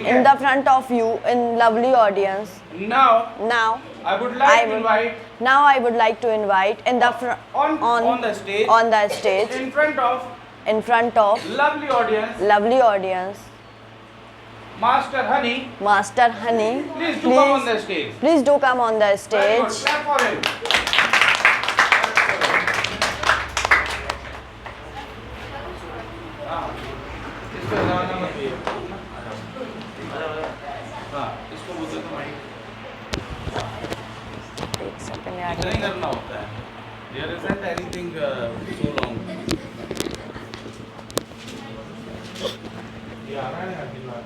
in the front of you, in lovely audience. Now Now I would like to invite now I would like to invite in the on the stage on the stage in front of lovely audience Master Honey. Master Honey. Please do come on the stage. Please do come on the Very good. stage. Clap for him. इसको लगाना मत भैया। हाँ, इसको बोलते तो mic. एक second यार। इतना ही करना होता है। There isn't anything so long. ये आ रहा है आपकी बात।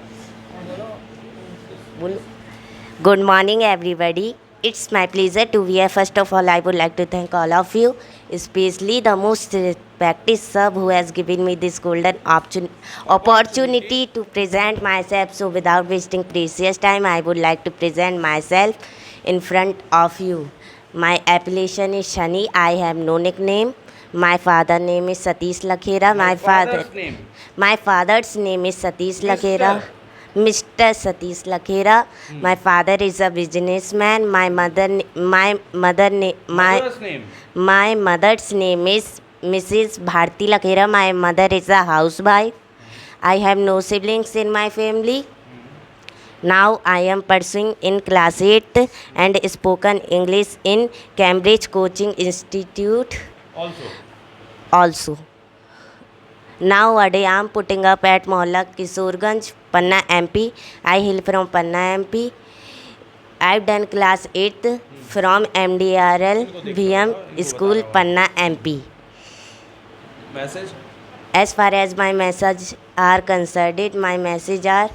Good morning, everybody. It's my pleasure to be here. First of all, I would like to thank all of you, especially the most respected sub who has given me this golden opportunity to present myself. So, without wasting precious time, I would like to present myself in front of you. My appellation is Shani. I have no nickname. My father name is Satish Lakhera. My father's name is Satish Lakhera. Mr. Satish Lakhera. My father is a businessman. My mother's name is Mrs. Bharti Lakhera. My mother is a housewife. I have no siblings in my family. Now I am pursuing in class 8th and spoken English in Cambridge Coaching Institute. Also. Nowadays I am putting up at Mohalla Kisorganj, Panna MP. I hail from Panna MP. I have done class 8th from MDRL VM School, Panna MP. Message? As far as my message are concerned, my message are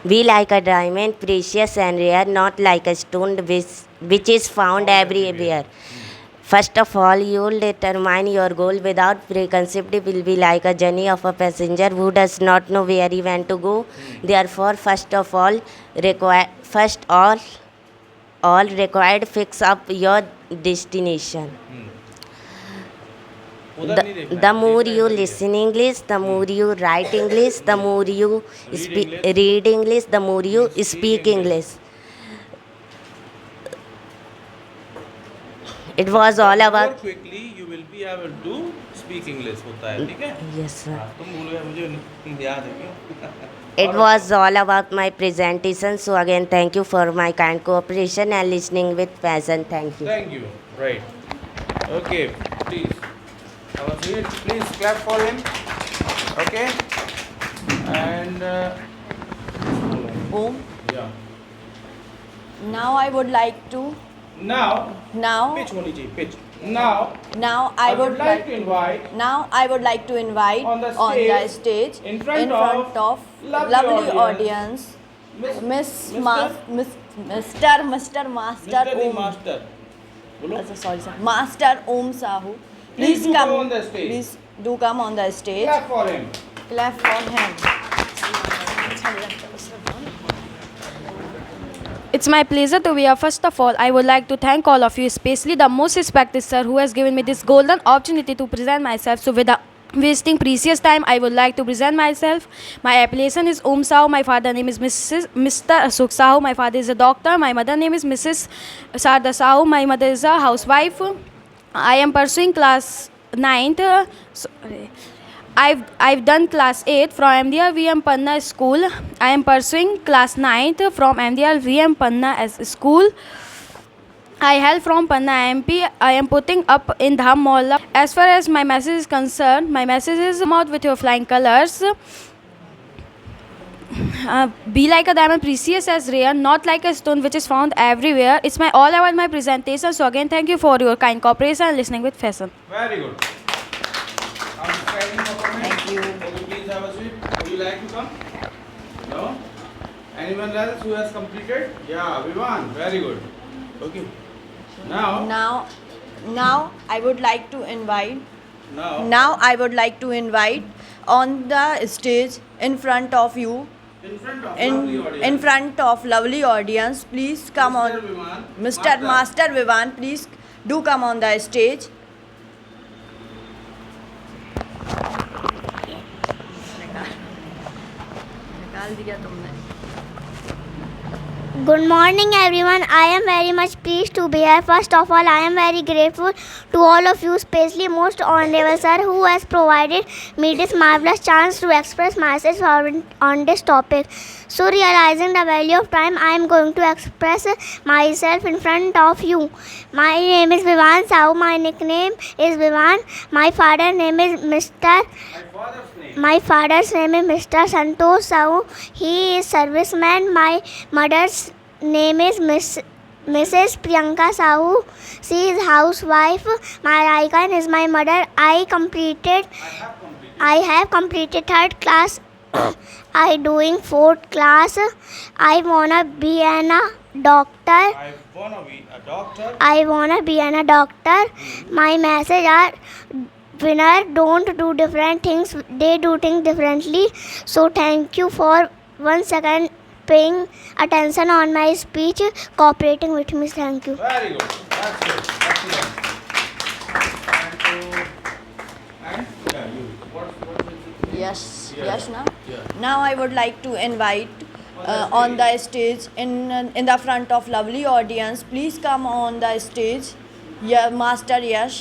we like a diamond, precious and rare, not like a stone which is found everywhere. First of all, you will determine your goal without preconceived. It will be like a journey of a passenger who does not know where he wants to go. Therefore, first all required fix up your destination. The more you listen English, the more you write English, the more you read English, the more you speak English. It was all about. More quickly, you will be able to speak English. होता है, ठीक है? Yes, sir. तुम बोल गए मुझे याद है क्यों? It was all about my presentation. So again, thank you for my kind cooperation and listening with passion. Thank you. Thank you. Right. Okay. Please. Have a seat. Please clap for him. Okay. And. Boom. Yeah. Now I would like to. Now. Pitch होनी चाहिए. Pitch. Now I would like to invite. Now I would like to invite On the stage, in front of lovely audience, Mr. Master the Om. Master. बोलो. Sorry, sir. Master Om Sahu. Please do come on the stage. Please do come on the stage. Clap for him. Clap for him. It's my pleasure to be here. First of all, I would like to thank all of you, especially the most respected sir who has given me this golden opportunity to present myself. So without wasting precious time, I would like to present myself. My appellation is Om Sahu. My father name is Mr. Ashok Sahu. My father is a doctor. My mother name is Mrs. Sarda Sahu. My mother is a housewife. I am pursuing class 9th. I've done class 8 from MDR VM Panna School. I am pursuing class 9th from MDR VM Panna as school. I hail from Panna MP. I am putting up in Dham Mohalla. As far as my message is concerned, my message is out with your flying colors. Be like a diamond, precious as rare, not like a stone which is found everywhere. It's my all about my presentation. So again, thank you for your kind cooperation and listening with fashion. Very good. Thank you. Can you please have a seat? Would you like to come? No? Anyone else who has completed? Yeah, Vivan. Very good. Okay. Now I would like to invite. Now. Now I would like to invite on the stage in front of you. In front of lovely audience, please come on. Mr. Master Vivan, please do come on the stage. डाल दिया तुमने। Good morning, everyone. I am very much pleased to be here. First of all, I am very grateful to all of you, especially most honorable sir, who has provided me this marvelous chance to express myself on this topic. So, realizing the value of time, I am going to express myself in front of you. My name is Vivan Sahu. My nickname is Vivan. My father's name is My father's name is Mr. Santosh Sahu. He is serviceman. My mother's name is Mrs. Priyanka Sahu. She is housewife. My icon is my mother. I have completed third class. I doing fourth class. I wanna be a doctor. I wanna be a doctor. My message are winner don't do different things, they do things differently. So thank you for 1 second paying attention on my speech, cooperating with me. Thank you. Very good. That's good. Excellent. And you. What Yes, Yes. yes, now. Yeah. Now I would like to invite on the stage in the front of lovely audience. Please come on the stage. Yeah, Master Yash.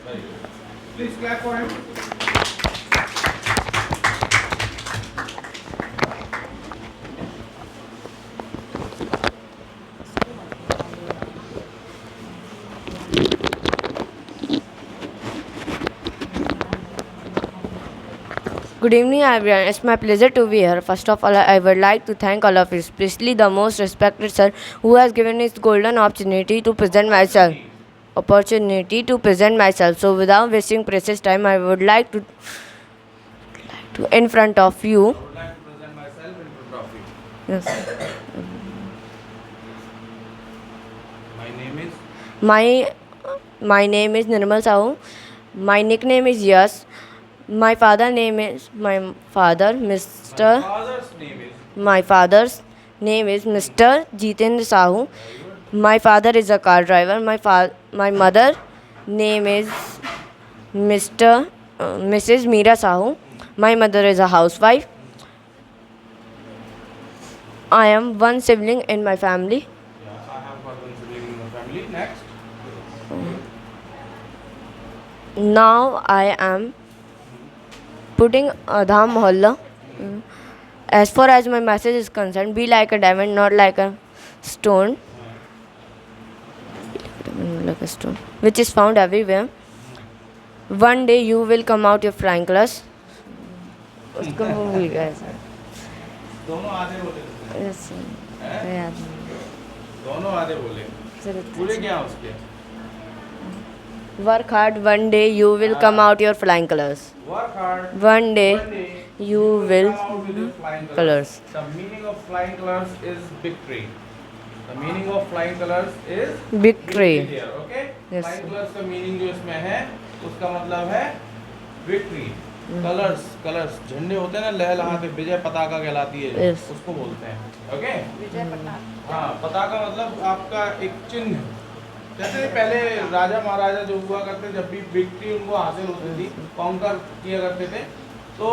Very good. Please clap for him. Good evening, everyone. It's my pleasure to be here. First of all, I would like to thank all of you, especially the most respected sir, who has given us golden opportunity to present myself. So, without wasting precious time, I would like to in front of you. I would like to present myself in front of you. Yes. My name is My name is Nirmal Sahu. My nickname is Yash. My father's name is My father's name is Mr. Jitendra Sahu. My father is a car driver. My mother name is Mrs. Meera Sahu. My mother is a housewife. I am one sibling in my family. Yeah, I have got one sibling in my family. Next. Now I am putting Adham Mohalla. As far as my message is concerned, be like a diamond, not like a stone. Which is found everywhere. One day you will come out your flying colors. उसको वो भूल गया sir. दोनों आधे बोले थे। Yes, sir. हैं? याद दोनों आधे बोले। नहीं। पूरे क्या उसके? Work hard. One day you will come out your flying colors. Work hard. One day you will come out with your flying colors. The meaning of flying colors is victory. The meaning of flying colors is Victory. here, okay? Yes, flying sir. colors का meaning जो इसमें है, उसका मतलब है victory. Colours झंडे होते हैं ना लहलहाते, विजय पताका कहलाती है, Yes. उसको बोलते हैं, ओके? हाँ, पताका मतलब आपका एक चिन्ह। जैसे पहले राजा महाराजा जो हुआ करते, जब भी विक्ट्री उनको हासिल होती थी, कॉन्कर किया करते थे, तो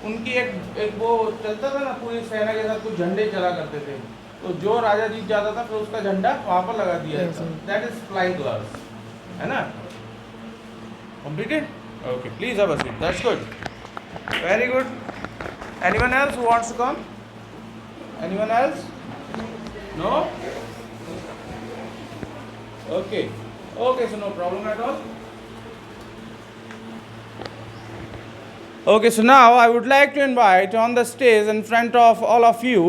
उनकी एक वो चलता था ना, पूरी सेना के साथ कुछ झंडे चला करते थे, तो जो राजा जीत जाता था फिर उसका झंडा वहाँ पर लगा दिया जाता। दैट इज फ्लाइंग कलर्स, है ना? Completed? Okay, please have a seat. That's good, very good. Anyone else who wants to come? Anyone else? No? Okay, so no problem at all. Okay, so now I would like to invite on the stage in front of all of you,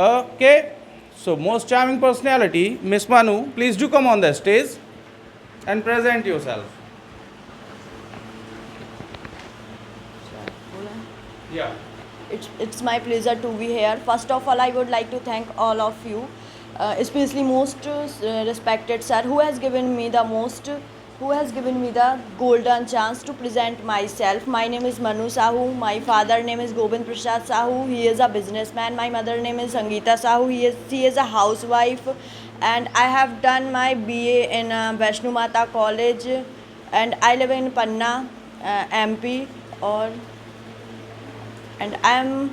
okay, so most charming personality, Miss Manu, please do come on the stage and present yourself. Yeah. It's my pleasure to be here. First of all, I would like to thank all of you, especially most respected sir, who has given me the golden chance to present myself. My name is Manu Sahu. My father name is Gobind Prasad Sahu. He is a businessman. My mother name is Sangeeta Sahu. She is a housewife, and I have done my BA in Vaishno Mata College, and I live in Panna, MP, and I am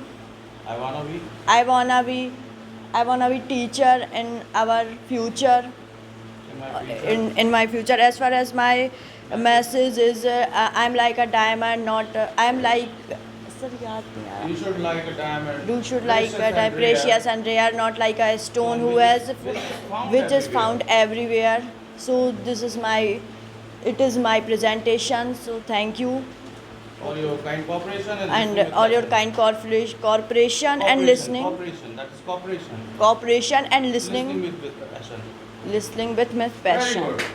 I wanna be. I wanna be, I wanna be teacher in our future. In my future. In my future, as far as my message is, I'm like a diamond, not. I'm like. Sir, yaad nahi aa raha. You should like a diamond. You should like precious and precious rare, and rare, not like a stone who which has, is which is found everywhere. So this is my, it is my presentation. So thank you For your kind cooperation and and listening with all your passion. kind cooperation and listening, Cooperation. That is cooperation. cooperation and Listening listening, with passion. listening with my Very passion. good.